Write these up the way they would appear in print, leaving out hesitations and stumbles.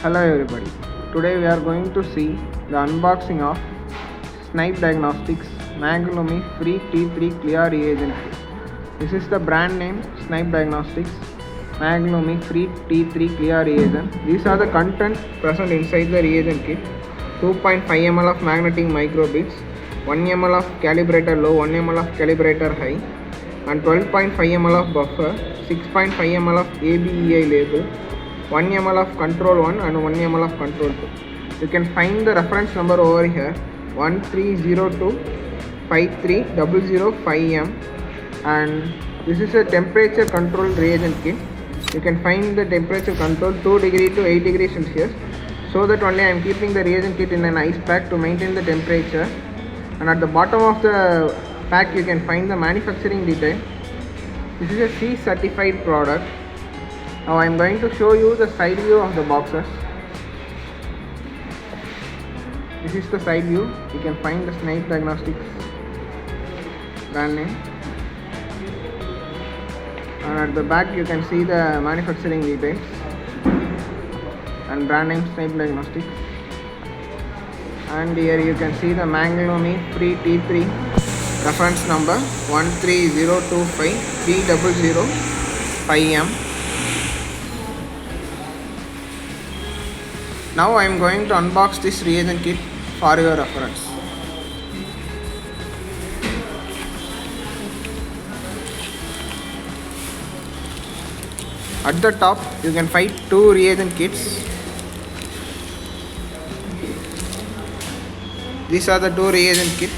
Hello everybody, today we are going to see the unboxing of Snibe Diagnostics Maglumi Free T3 CLIA Reagent Kit. This is the brand name Snibe Diagnostics Maglumi Free T3 CLIA Reagent. These are the contents present inside the reagent kit. 2.5 ml of magnetic microbits, 1 ml of calibrator low, 1 ml of calibrator high, and 12.5 ml of buffer, 6.5 ml of ABEI label, 1 ml of control 1 and 1 ml of control 2. You can find the reference number over here 1302-53005M, and this is a temperature controlled reagent kit. You can find the temperature control 2 degree to 8 degrees Celsius, so that only I am keeping the reagent kit in an ice pack to maintain the temperature. And at the bottom of the pack you can find the manufacturing detail. This is a C certified product. Now I am going to show you the side view of the boxes. This is the side view. You can find the Snibe Diagnostics brand name. And at the back you can see the manufacturing details and brand name Snibe Diagnostics. And here you can see the Maglumi Free T3 reference number 1302530005M. Now I am going to unbox this reagent kit for your reference. At the top you can find two reagent kits. These are the two reagent kits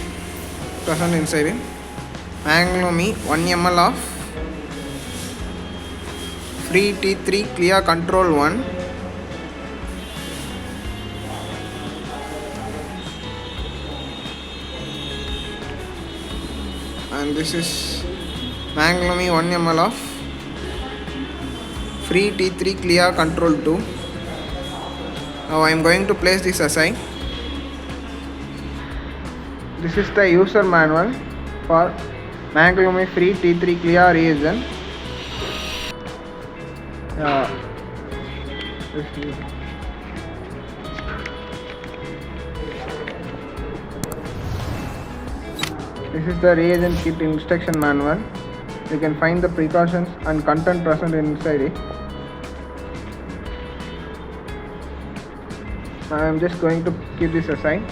present inside it. Maglumi 1 ml of Free T3 CLIA Control 1, and this is Maglumi 1 ml of Free T3 CLIA Control 2. Now I am going to place this aside. This is the user manual for Maglumi Free T3 CLIA reagent. This is the reagent kit instruction manual. You can find the precautions and content present inside it. Now I am just going to keep this aside.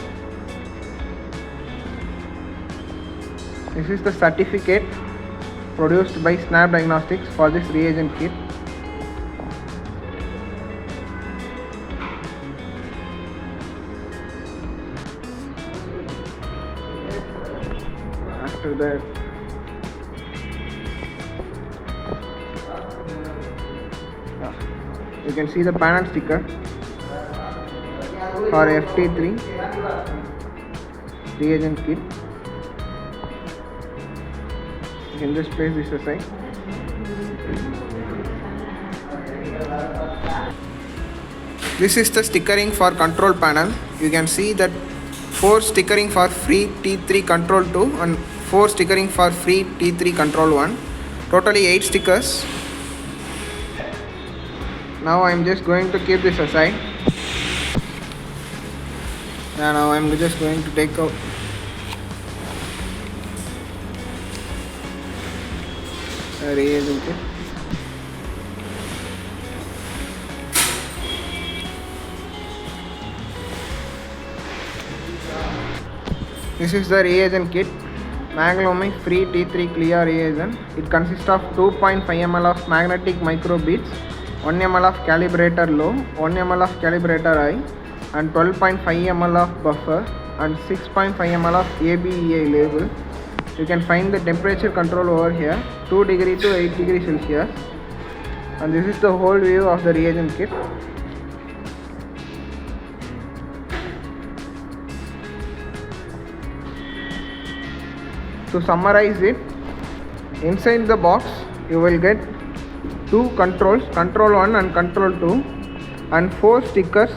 This is the certificate produced by Snibe Diagnostics for this reagent kit. After that, you can see the panel sticker for FT3 reagent kit. You can just place this aside. This is the stickering for control panel. You can see that 4 stickering for Free T3 Control 2 and 4 stickering for Free T3 Control 1. Totally 8 stickers. Now I am just going to keep this aside. Now I am just going to take out the reagent kit. This is the reagent kit, Maglumi Free T3 CLIA reagent. It consists of 2.5 ml of magnetic microbits, 1 ml of calibrator low, 1 ml of calibrator high, and 12.5 ml of buffer and 6.5 ml of ABEI label. You can find the temperature control over here 2 degree to 8 degree Celsius, and this is the whole view of the reagent kit. To summarize it, inside the box you will get 2 controls, control 1 and control 2, and 4 stickers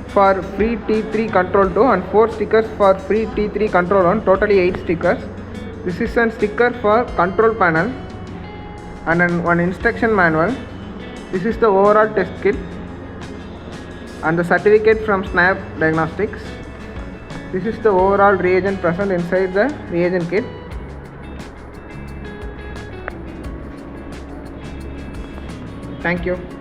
for Free T3 Control 2 and 4 stickers for Free T3 Control 1, totally 8 stickers. This is a sticker for control panel and one instruction manual. This is the overall test kit. and the certificate from Snibe Diagnostics. This is the overall reagent present inside the reagent kit. Thank you.